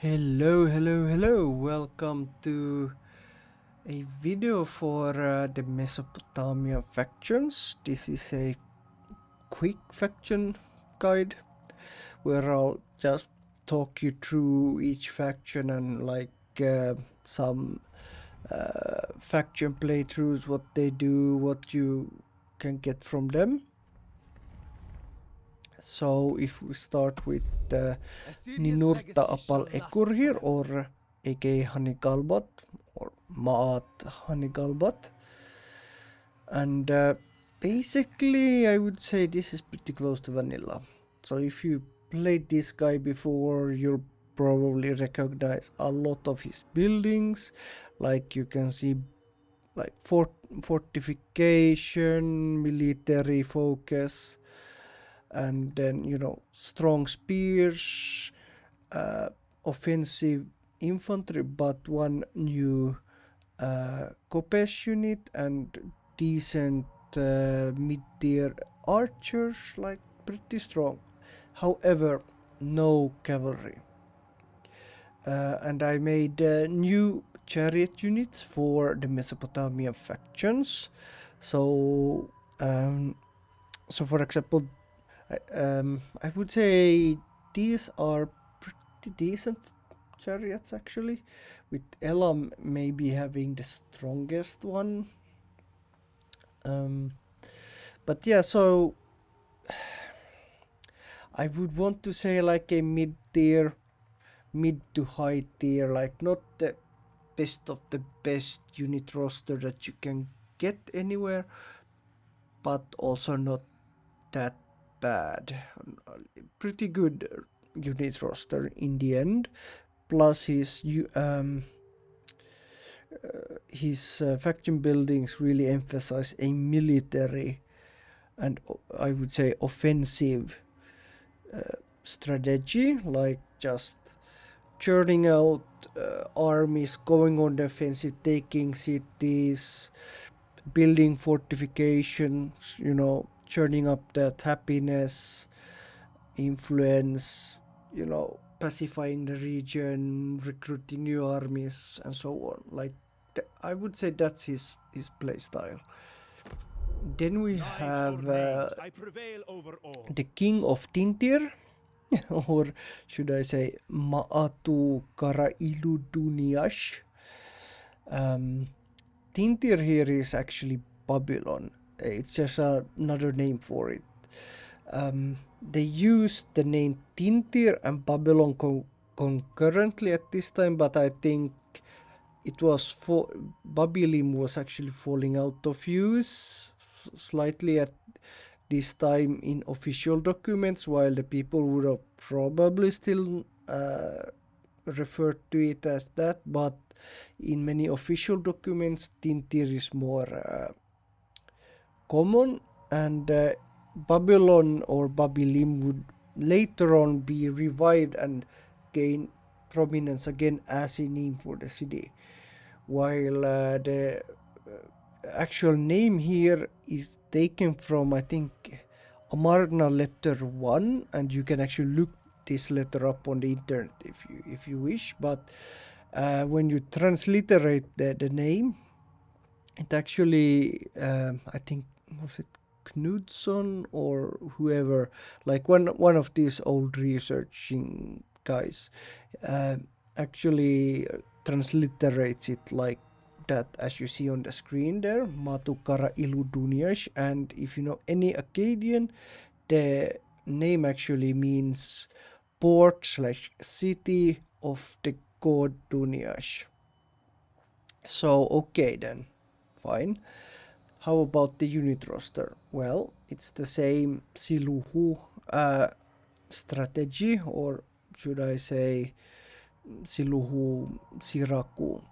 Hello. Welcome to a video for the Mesopotamia factions. This is a quick faction guide where I'll just talk you through each faction and some faction playthroughs, what they do, what you can get from them. So if we start with Ninurta Apal Ekur here, or aka Hanigalbat, or Maat Hanigalbat. And basically I would say this is pretty close to vanilla. So if you played this guy before, you'll probably recognize a lot of his buildings. Like you can see like fortification, military focus, and then strong spears, offensive infantry, but one new Kopesh unit and decent mid-tier archers, like pretty strong. However, no cavalry. And I made new chariot units for the Mesopotamia factions. So for example, I would say these are pretty decent chariots actually, with Elam maybe having the strongest one. But yeah, so I would want to say like a mid to high tier, like not the best of the best unit roster that you can get anywhere, but also not that bad. Pretty good unit roster in the end. Plus his faction buildings really emphasize a military and I would say offensive strategy, like just churning out armies, going on the offensive, taking cities, building fortifications, churning up that happiness, influence, pacifying the region, recruiting new armies, and so on. Like, I would say that's his play style. Then we have the King of Tintir, or should I say Maatu Karailuduniash. Tintir here is actually Babylon. It's just another name for it. They used the name Tintir and Babylon concurrently at this time, but I think it was Babilim was actually falling out of use slightly at this time in official documents, while the people would have probably still referred to it as that, but in many official documents Tintir is more common, and Babylon or Babilim would later on be revived and gain prominence again as a name for the city, while the actual name here is taken from, I think, Amarna letter 1, and you can actually look this letter up on the internet if you wish, but when you transliterate the name, it actually I think, was it Knudson or whoever, like one of these old researching guys actually transliterates it like that, as you see on the screen there, Matukara Iluduniash. And if you know any Akkadian, the name actually means port/city of the god Duniash. So okay then, fine. How about the unit roster? Well, it's the same Siluhu strategy, or should I say Siluhu Siraku.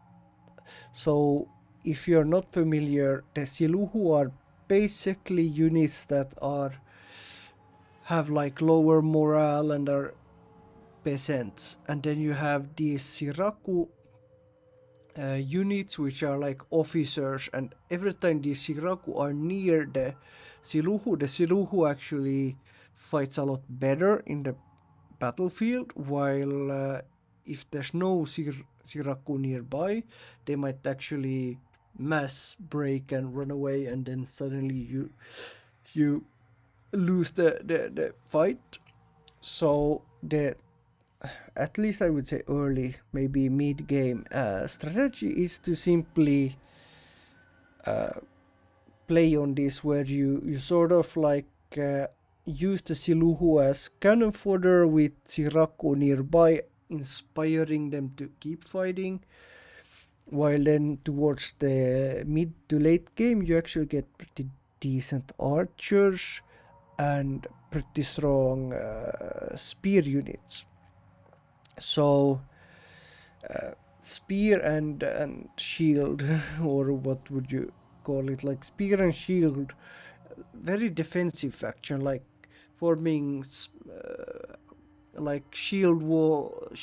So if you're not familiar, the Siluhu are basically units that have like lower morale and are peasants, and then you have these Siraku units which are like officers, and every time the Siraku are near the Siluhu actually fights a lot better in the battlefield, while if there's no Siraku nearby, they might actually mass break and run away, and then suddenly you lose the fight. So the at least I would say early, maybe mid game strategy is to simply play on this, where you sort of like use the Siluhu as cannon fodder with Sirako nearby, inspiring them to keep fighting. While then towards the mid to late game, you actually get pretty decent archers and pretty strong spear units. So spear and shield, or what would you call it, like spear and shield, very defensive faction, like forming like shield walls,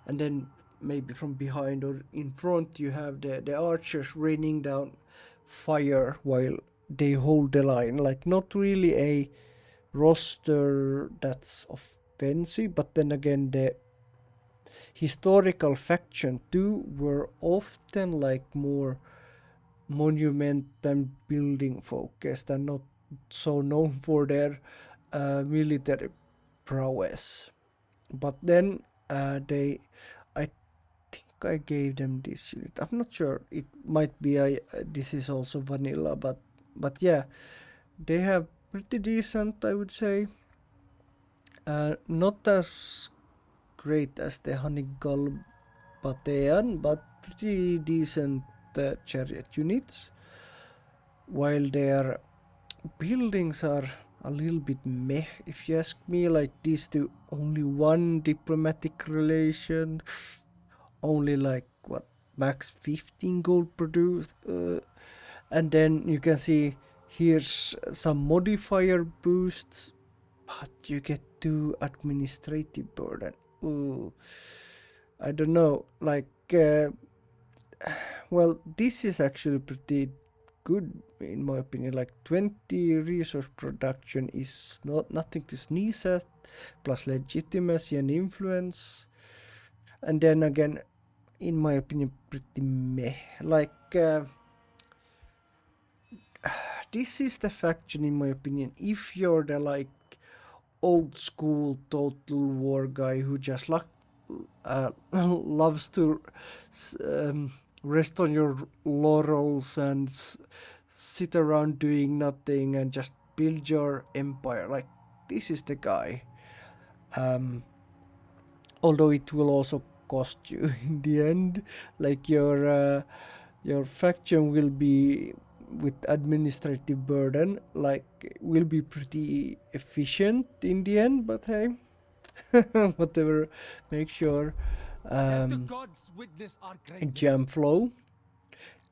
and then maybe from behind or in front you have the archers raining down fire while they hold the line. Like not really a roster that's offensive, but then again the historical faction too were often like more monument and building focused and not so known for their military prowess. But then I think I gave them this unit. I'm not sure. It might be this is also vanilla, but yeah, they have pretty decent, I would say. Not as great as the Honeygull Batean, but pretty decent chariot units. While their buildings are a little bit meh, if you ask me. Like these two, only one diplomatic relation, only like what, max 15 gold produced, and then you can see here's some modifier boosts, but you get 2 administrative burden. Ooh, I don't know, like well, this is actually pretty good in my opinion. Like 20 resource production is not nothing to sneeze at, plus legitimacy and influence. And then again, in my opinion, pretty meh. Like this is the faction, in my opinion, if you're the like old school total war guy who just loves to rest on your laurels and sit around doing nothing and just build your empire. Like this is the guy. Although it will also cost you in the end. Like your faction will be with administrative burden, like will be pretty efficient in the end. But hey, whatever, make sure jam flow.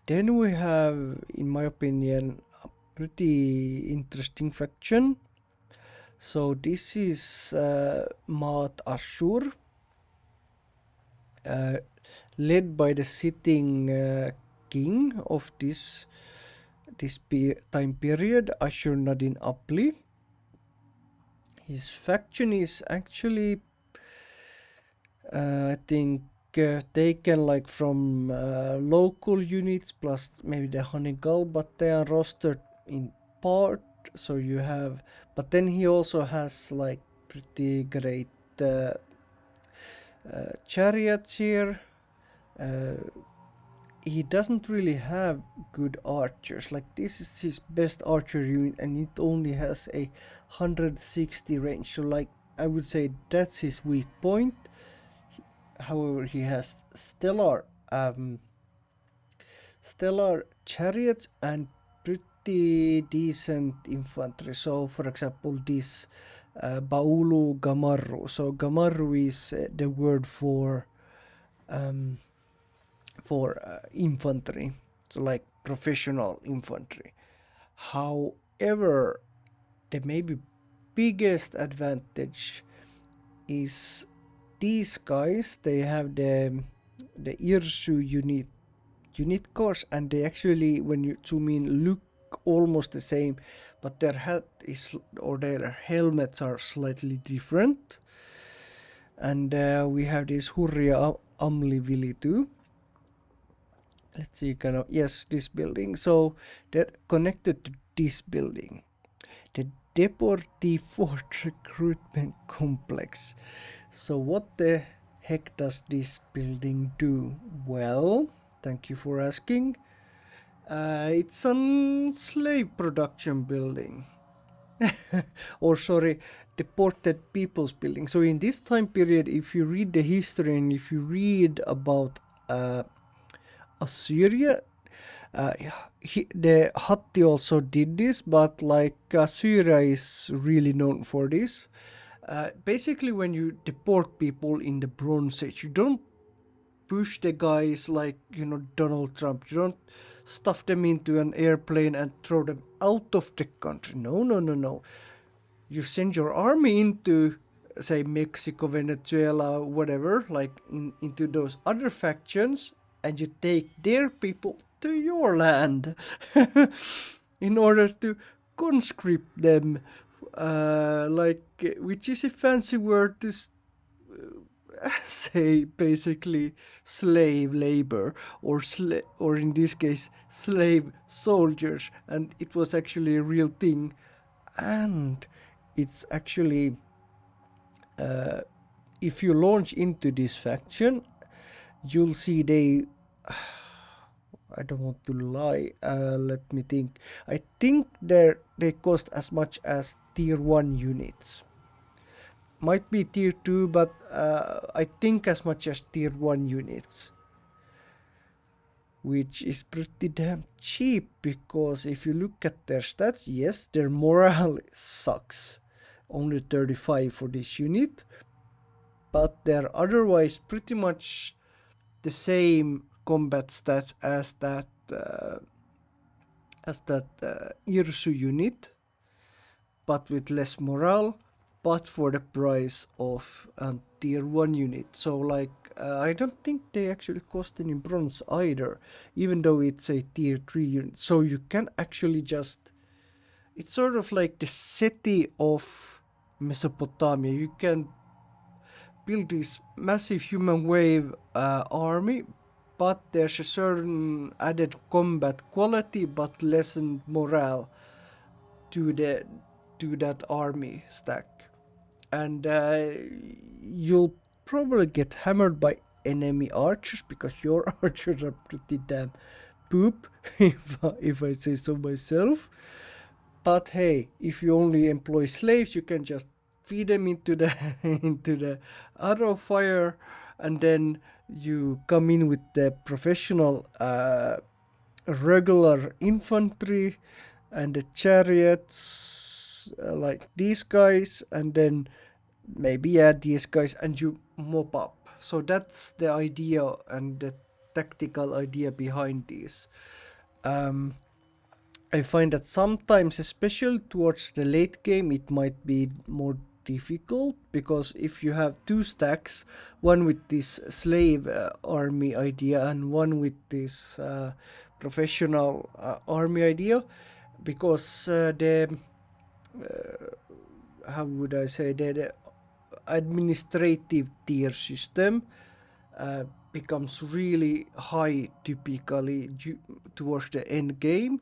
Then we have, in my opinion, a pretty interesting faction. So this is Maat Ashur, led by the sitting king of this time period, Ashur-nadin Apli. His faction is actually I think taken like from local units plus maybe the Honeygull, but they are rostered in part. So you have, but then he also has like pretty great chariots here. He doesn't really have good archers. Like this is his best archer unit, and it only has a 160 range. So like I would say that's his weak point. However, he has stellar chariots and pretty decent infantry. So for example, this Baulu Gamaru. So Gamaru is the word for infantry, so like professional infantry. However, the maybe biggest advantage is these guys. They have the Irsu unit course, and they actually, when you zoom in, look almost the same, but their hat is, or their helmets are slightly different. And we have this Hurria Amlivili too. Let's see, kind of, yes, this building. So they're connected to this building, the Deportivo Fort Recruitment Complex. So what the heck does this building do? Well, thank you for asking. It's a slave production building. Or sorry, deported people's building. So in this time period, if you read the history and if you read about Assyria, the Hatti also did this, but like Assyria is really known for this. Basically, when you deport people in the Bronze Age, you don't push the guys like, Donald Trump. You don't stuff them into an airplane and throw them out of the country. No, no, no, no. You send your army into, say, Mexico, Venezuela, whatever, like into those other factions, and you take their people to your land in order to conscript them, which is a fancy word to say basically slave labor, or in this case slave soldiers, and it was actually a real thing. And it's actually, if you launch into this faction, you'll see they I don't want to lie, let me think. I think they cost as much as tier 1 units. Might be tier 2, but I think as much as tier 1 units, which is pretty damn cheap, because if you look at their stats, yes, their morale sucks. Only 35 for this unit, but they're otherwise pretty much the same combat stats as that Irsu unit, but with less morale, but for the price of a tier 1 unit. So like, I don't think they actually cost any bronze either, even though it's a tier 3 unit. So you can actually just, it's sort of like the city of Mesopotamia. You can build this massive human wave army, but there's a certain added combat quality but lessened morale to that army stack. And you'll probably get hammered by enemy archers, because your archers are pretty damn poop, if I say so myself. But hey, if you only employ slaves, you can just feed them into the into the arrow fire, and then you come in with the professional regular infantry and the chariots, like these guys, and then maybe add these guys, and you mop up. So that's the idea and the tactical idea behind these. I find that sometimes, especially towards the late game, it might be more difficult, because if you have two stacks, one with this slave army idea and one with this professional army idea, because the how would I say, the administrative tier system becomes really high typically towards the end game.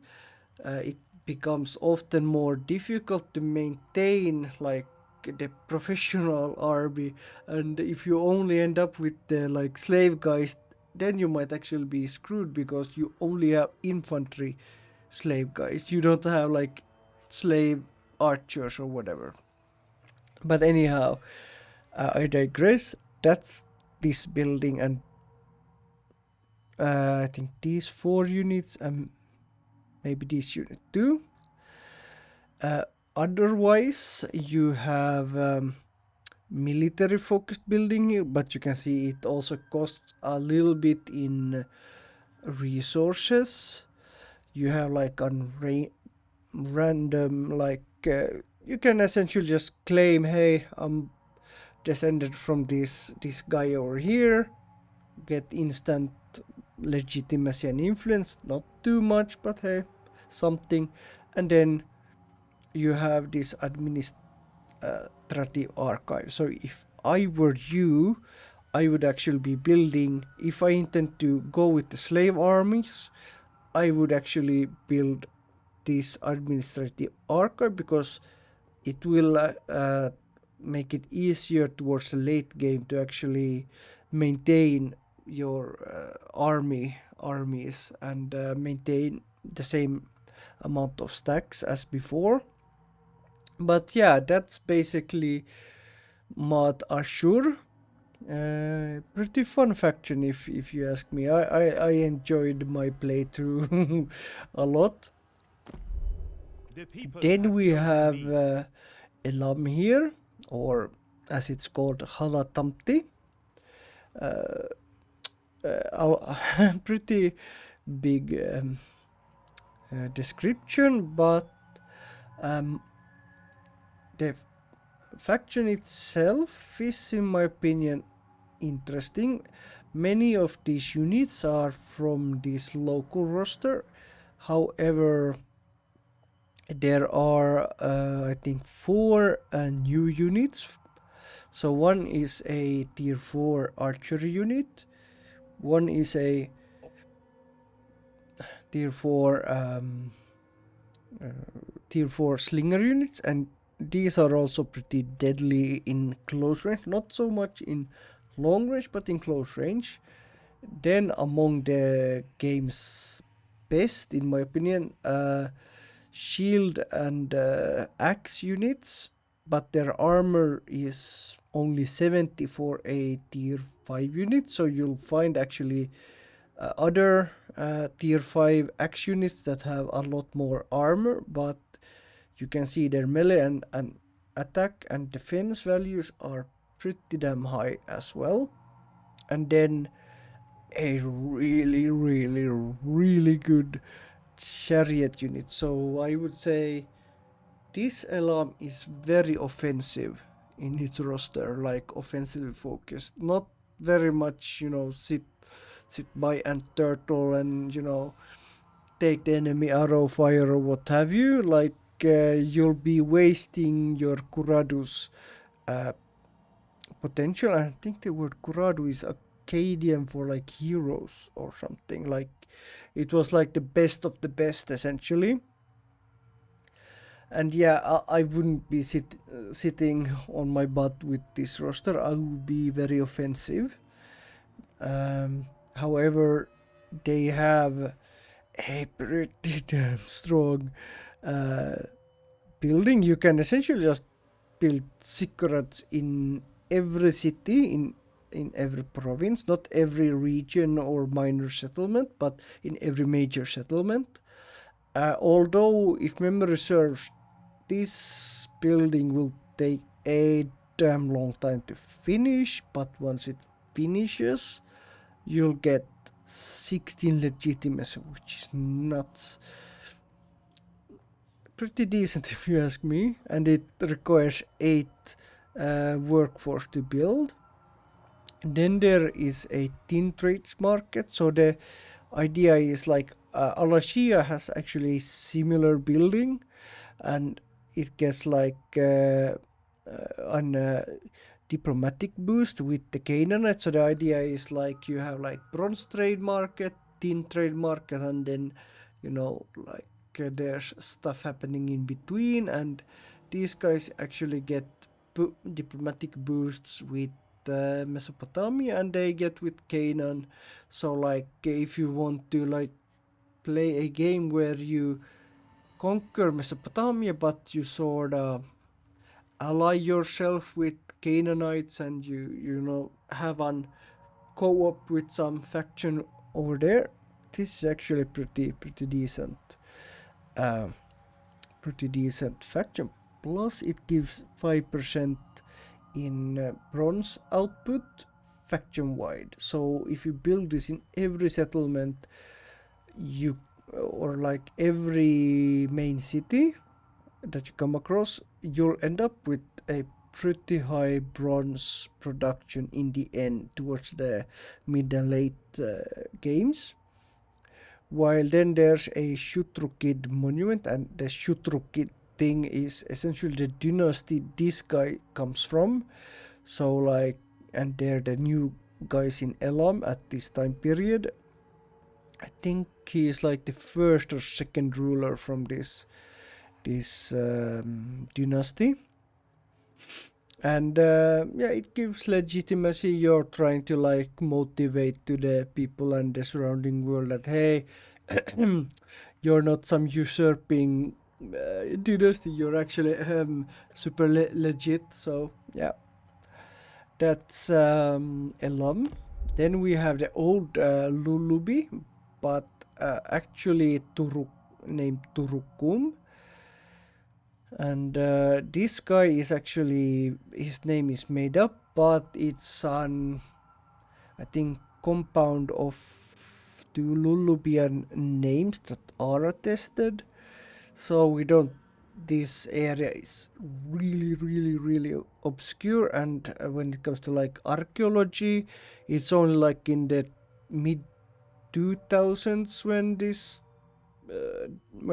It becomes often more difficult to maintain like the professional army, and if you only end up with the like slave guys, then you might actually be screwed, because you only have infantry slave guys. You don't have like slave archers or whatever. But anyhow, I digress. That's this building, and I think these 4 units and maybe this unit too. Otherwise, you have military focused building here, but you can see it also costs a little bit in resources. You have like on random, like you can essentially just claim, hey, I'm descended from this guy over here, get instant legitimacy and influence, not too much, but hey, something. And then you have this administrative archive. So if I were you, I would actually be building, if I intend to go with the slave armies, I would actually build this administrative archive, because it will make it easier towards the late game to actually maintain your armies and maintain the same amount of stacks as before. But yeah, that's basically Mat Ashur. Pretty fun faction, if you ask me. I enjoyed my playthrough a lot. Then we have Elam here, or as it's called, Halatamti. Pretty big description, but the faction itself is, in my opinion, interesting. Many of these units are from this local roster. However, there are I think 4 new units. So one is a tier 4 archery unit, one is a tier 4 slinger units, and these are also pretty deadly in close range, not so much in long range but in close range. Then among the game's best, in my opinion, shield and axe units, but their armor is only 70 for a tier 5 unit, so you'll find actually other tier 5 axe units that have a lot more armor, but you can see their melee and attack and defense values are pretty damn high as well. And then a really, really, really good chariot unit. So I would say this Elam is very offensive in its roster, like offensively focused. Not very much, sit by and turtle and, take the enemy arrow fire or what have you. Like, you'll be wasting your Kuradu's potential. I think the word Kuradu is Akkadian for like heroes or something. Like, it was like the best of the best, essentially. And yeah, I wouldn't be sitting on my butt with this roster. I would be very offensive. However, they have a pretty damn strong building. You can essentially just build ziggurats in every city, in every province, not every region or minor settlement, but in every major settlement. Although, if memory serves, this building will take a damn long time to finish, but once it finishes, you'll get 16 legitimacy, which is nuts. Pretty decent if you ask me, and it requires 8 workforce to build. Then there is a tin trades market, so the idea is like Alashia has actually a similar building, and it gets like an diplomatic boost with the Canaanite. So the idea is like you have like bronze trade market, tin trade market, and then like there's stuff happening in between, and these guys actually get diplomatic boosts with Mesopotamia, and they get with Canaan. So like if you want to like play a game where you conquer Mesopotamia, but you sort of ally yourself with Canaanites, and you have an co-op with some faction over there, this is actually pretty decent. Pretty decent faction. Plus, it gives 5% in bronze output faction wide. So if you build this in every settlement, or like every main city that you come across, you'll end up with a pretty high bronze production in the end, towards the mid and late games. While then there's a Shutrukid monument, and the Shutrukid thing is essentially the dynasty this guy comes from. So like, and they're the new guys in Elam at this time period. I think he is like the first or second ruler from this dynasty. And yeah, it gives legitimacy. You're trying to like motivate to the people and the surrounding world that hey, you're not some usurping dynasty. You're actually super legit. So yeah, that's Elam. Then we have the old Lulubi, but actually Turuk named Turukum. And this guy is actually, his name is made up, but it's an, I think, compound of two Lulubian names that are attested. So we don't, this area is really obscure, and when it comes to like archaeology, it's only like in the mid 2000s when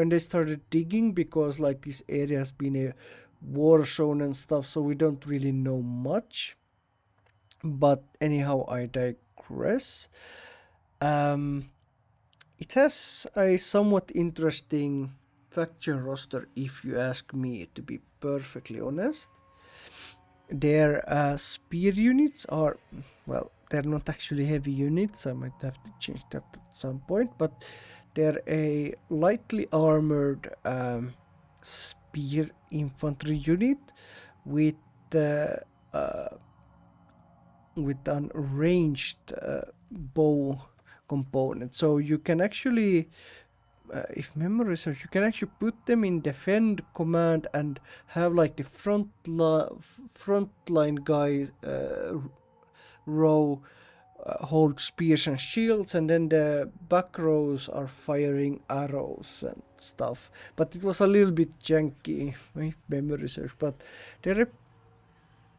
they started digging, because like this area has been a war zone and stuff, so we don't really know much. But anyhow, I digress. um it has a somewhat interesting faction roster, if you ask me, to be perfectly honest. Their spear units are, well, they're not actually heavy units. I might have to change that at some point, but they're a lightly armored spear infantry unit with uh, uh, with an ranged bow component. So you can actually, if memory serves, you can actually put them in defend command and have like the front line guy row hold spears and shields, and then the back rows are firing arrows and stuff. But it was a little bit janky, if memory serves. But they're a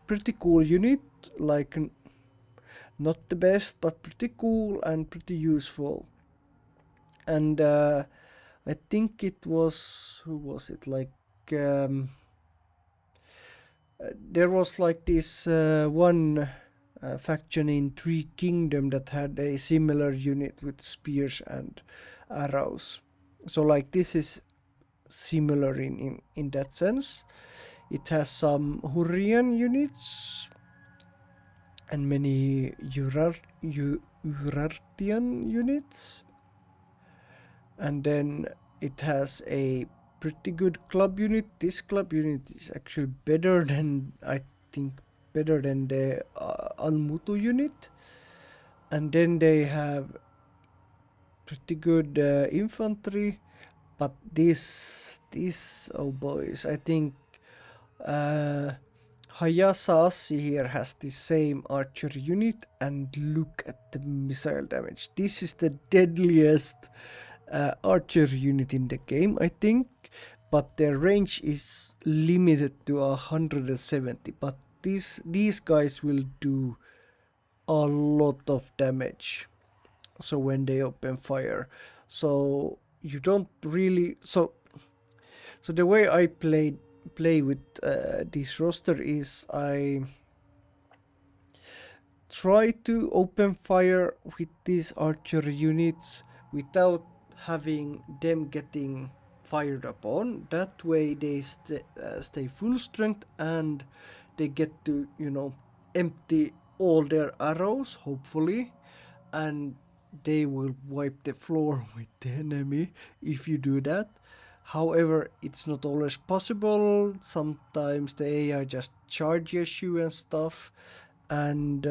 pretty cool unit, like not the best, but pretty cool and pretty useful. And I think it was, who was it? Like there was like this one faction in Three Kingdom that had a similar unit with spears and arrows. So like this is similar in that sense. It has some Hurrian units and many Urartian units. And then it has a pretty good club unit. This club unit is actually better than, I think, better than the Almutu unit. And then they have pretty good infantry. But this, oh boys, I think uh, Hayasa Asi here has the same archer unit, and look at the missile damage. This is the deadliest archer unit in the game, I think, but their range is limited to 170. But these guys will do a lot of damage. So when they open fire, so you don't really, so the way I play with this roster is I try to open fire with these archer units without having them getting fired upon. That way they stay full strength, and they get to, empty all their arrows, hopefully, and they will wipe the floor with the enemy if you do that. However, it's not always possible. Sometimes the AI just charges you and stuff, and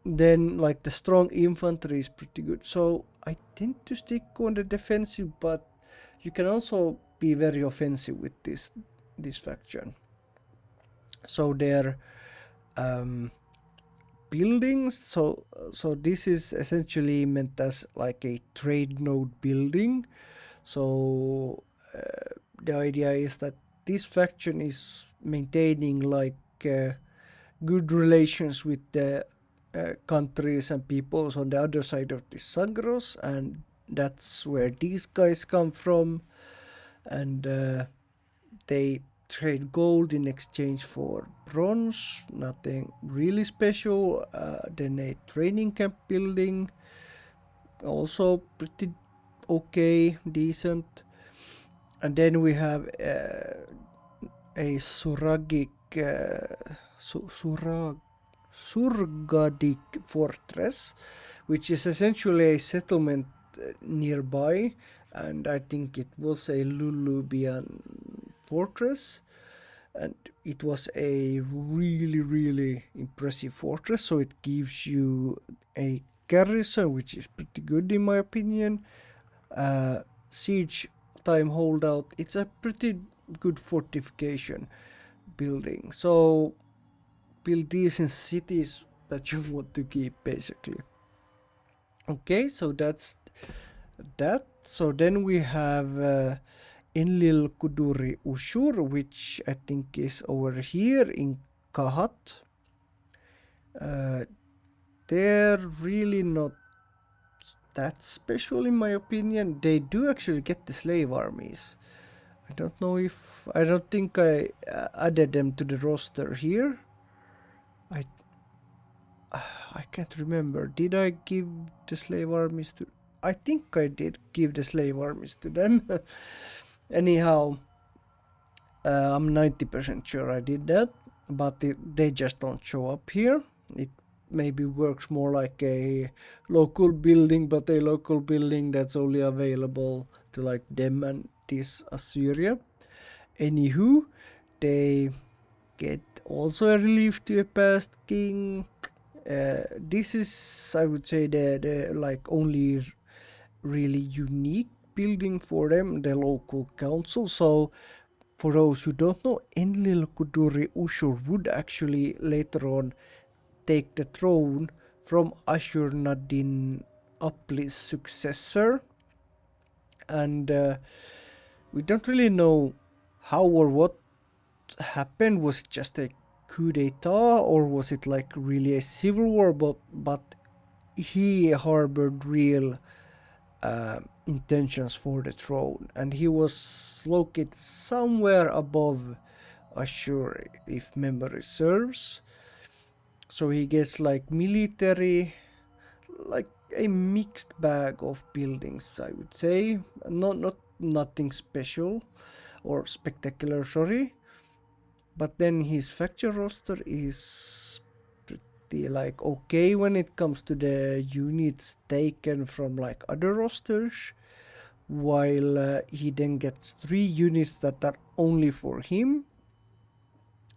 then like the strong infantry is pretty good. So I tend to stick on the defensive, but you can also be very offensive with this faction. So their buildings, so this is essentially meant as like a trade node building. So the idea is that this faction is maintaining like good relations with the countries and peoples on the other side of the Sagros, and that's where these guys come from. And they trade gold in exchange for bronze, nothing really special. Then a training camp building, also pretty okay, decent. And then we have a Suragic, Surgadic fortress, which is essentially a settlement nearby, and I think it was a Lulubian fortress, and it was a really impressive fortress, so it gives you a garrison, which is pretty good in my opinion. Siege time holdout, it's a pretty good fortification building, so build decent cities that you want to keep basically. Okay, so that's that. So then we have Enlil Kuduri Ushur, which I think is over here in Kahat. They're really not that special in my opinion. They do actually get the slave armies. I don't know if I don't think I added them to the roster here. I can't remember. Did I give the slave armies to? I think I did give the slave armies to them. Anyhow, I'm 90% sure I did that, but they just don't show up here. It maybe works more like a local building, but a local building that's only available to like them and this Assyria. Anywho, they get also a relief to a past king. This is, I would say, the like only really unique building for them, the local council. So for those who don't know, Enlil Kuduri Ushur would actually later on take the throne from Ashur-nadin Aplis' successor, and we don't really know how or what happened. Was it just a coup d'etat, or was it like really a civil war? But he harbored real intentions for the throne, and he was located somewhere above Ashur, if memory serves. So he gets like military, like a mixed bag of buildings, I would say. Not nothing special or spectacular, sorry. But then his factor roster is pretty like okay when it comes to the units taken from like other rosters, while he then gets 3 units that are only for him.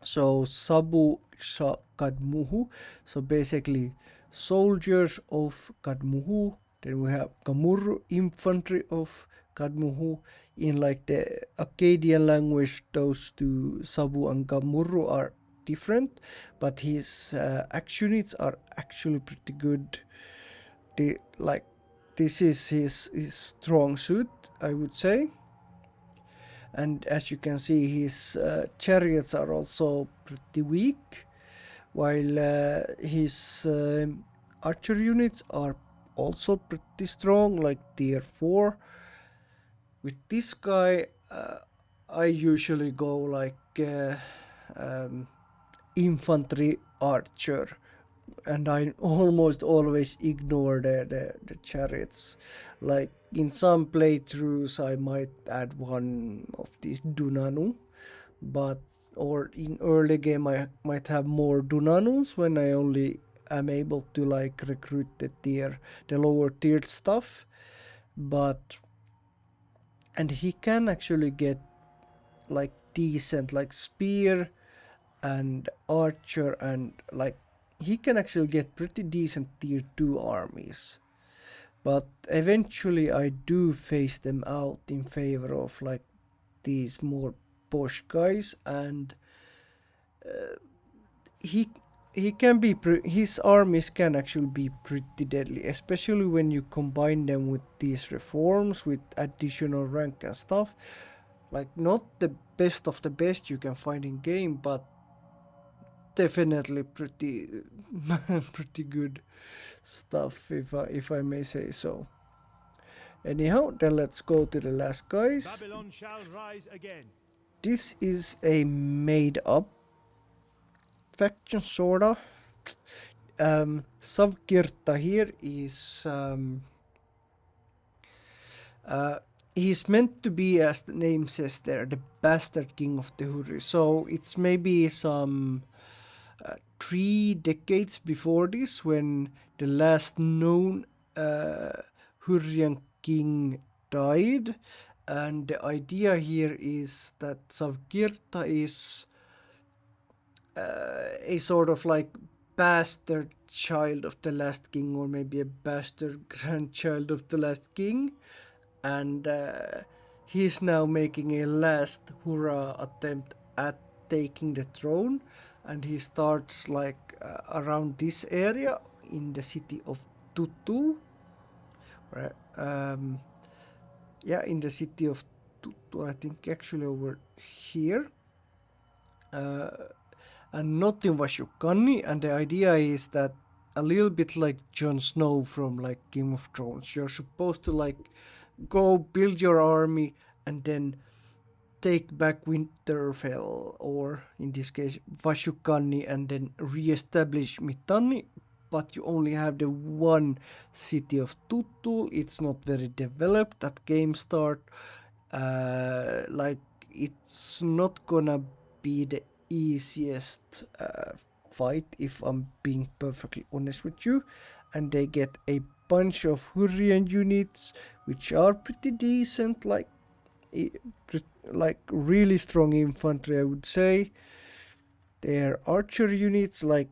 So Sabu Shah Kadmuhu, so basically soldiers of Kadmuhu. Then we have Kamuru infantry of Kadmuhu. In like the Akkadian language, those two Sabu and Kamuru are different, but his action units are actually pretty good. They like this is his strong suit, I would say. And as you can see, his chariots are also pretty weak, while his archer units are also pretty strong, like tier 4. With this guy, I usually go like infantry archer, and I almost always ignore the chariots. Like in some playthroughs, I might add one of these Dunanu, but or in early game I might have more Dunanus when I only am able to like recruit the lower tiered stuff. But and he can actually get like decent like spear and archer, and like he can actually get pretty decent tier 2 armies. But eventually I do phase them out in favor of like these more posh guys, and he he can be his armies can actually be pretty deadly, especially when you combine them with these reforms with additional rank and stuff. Like not the best of the best you can find in game, but definitely pretty pretty good stuff, if I may say so. Anyhow, then let's go to the last guys. Babylon shall rise again. this is a made up faction, sorta. Savkirta here is he's meant to be, as the name says there, the bastard king of the Hurri. So it's maybe some 3 decades before this, when the last known Hurrian king died. And the idea here is that Savkirta is a sort of like bastard child of the last king, or maybe a bastard grandchild of the last king. And he's now making a last hurrah attempt at taking the throne. And he starts like around this area in the city of Tutu. Right? Yeah, in the city of Tutu, I think actually over here. And not in Vashukani. And the idea is that a little bit like Jon Snow from like Game of Thrones, you're supposed to like go build your army and then take back Winterfell, or in this case Vashukani, and then re-establish Mitanni. But you only have the one city of Tutul. It's not very developed at game start. Like, it's not gonna be the easiest fight, if I'm being perfectly honest with you. And they get a bunch of Hurrian units, which are pretty decent, like really strong infantry, I would say. Their archer units, like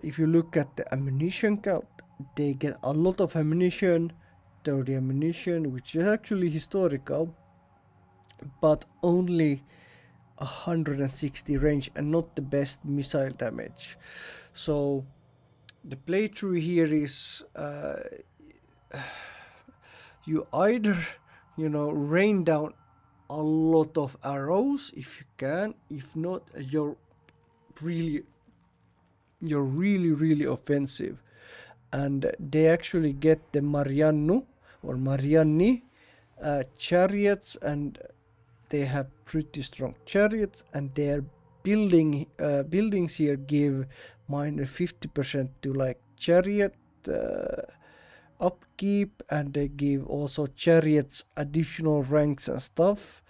if you look at the ammunition count, they get a lot of ammunition, 30 ammunition, which is actually historical, but only 160 range and not the best missile damage. So the playthrough here is you either, rain down a lot of arrows if you can. If not, you're really really offensive. And they actually get the Mariannu or Marianni chariots, and they have pretty strong chariots, and their buildings here give minus 50% to like chariot upkeep, and they give also chariots additional ranks and stuff.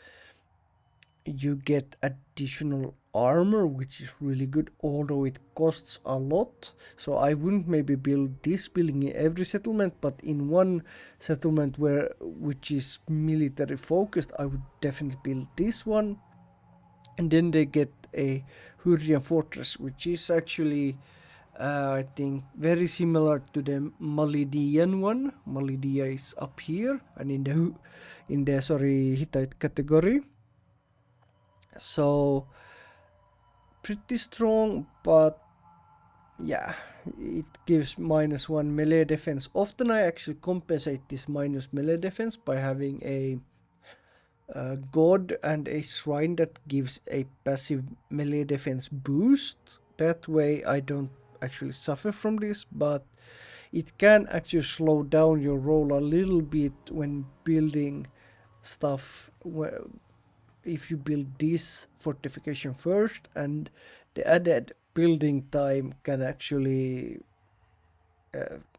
You get additional armor, which is really good, although it costs a lot. So I wouldn't maybe build this building in every settlement, but in one settlement which is military focused, I would definitely build this one. And then they get a Hurrian fortress, which is actually I think very similar to the Malidian one. Malidia is up here and in the Hittite category. So pretty strong, but yeah, it gives -1 melee defense. Often I actually compensate this minus melee defense by having a god and a shrine that gives a passive melee defense boost. That way I don't actually suffer from this, but it can actually slow down your roll a little bit when building stuff. If you build this fortification first, and the added building time can actually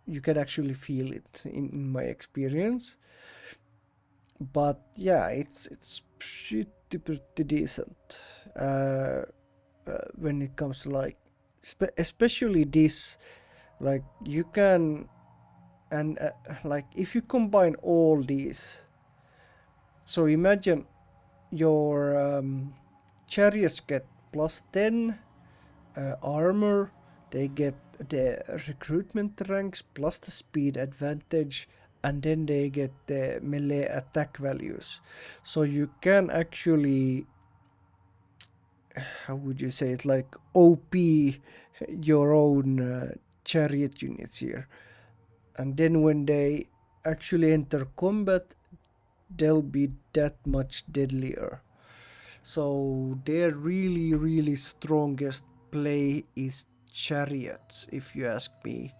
you can actually feel it in my experience. But yeah, it's pretty decent when it comes to like especially this, like you can, and like if you combine all these, so imagine your chariots get +10 armor, they get the recruitment ranks plus the speed advantage, and then they get the melee attack values. So you can actually, how would you say it, like OP your own chariot units here. And then when they actually enter combat, they'll be that much deadlier. So their really strongest play is chariots, if you ask me.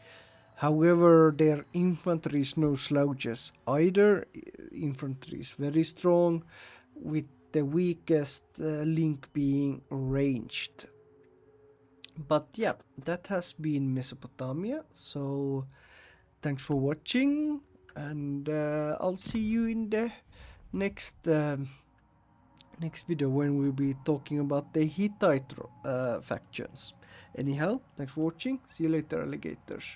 However, their infantry is no slouches either. Infantry is very strong with the weakest link being ranged. But yeah, that has been Mesopotamia. So thanks for watching, and I'll see you in the next next video when we'll be talking about the Hittite factions. Anyhow, thanks for watching. See you later, alligators.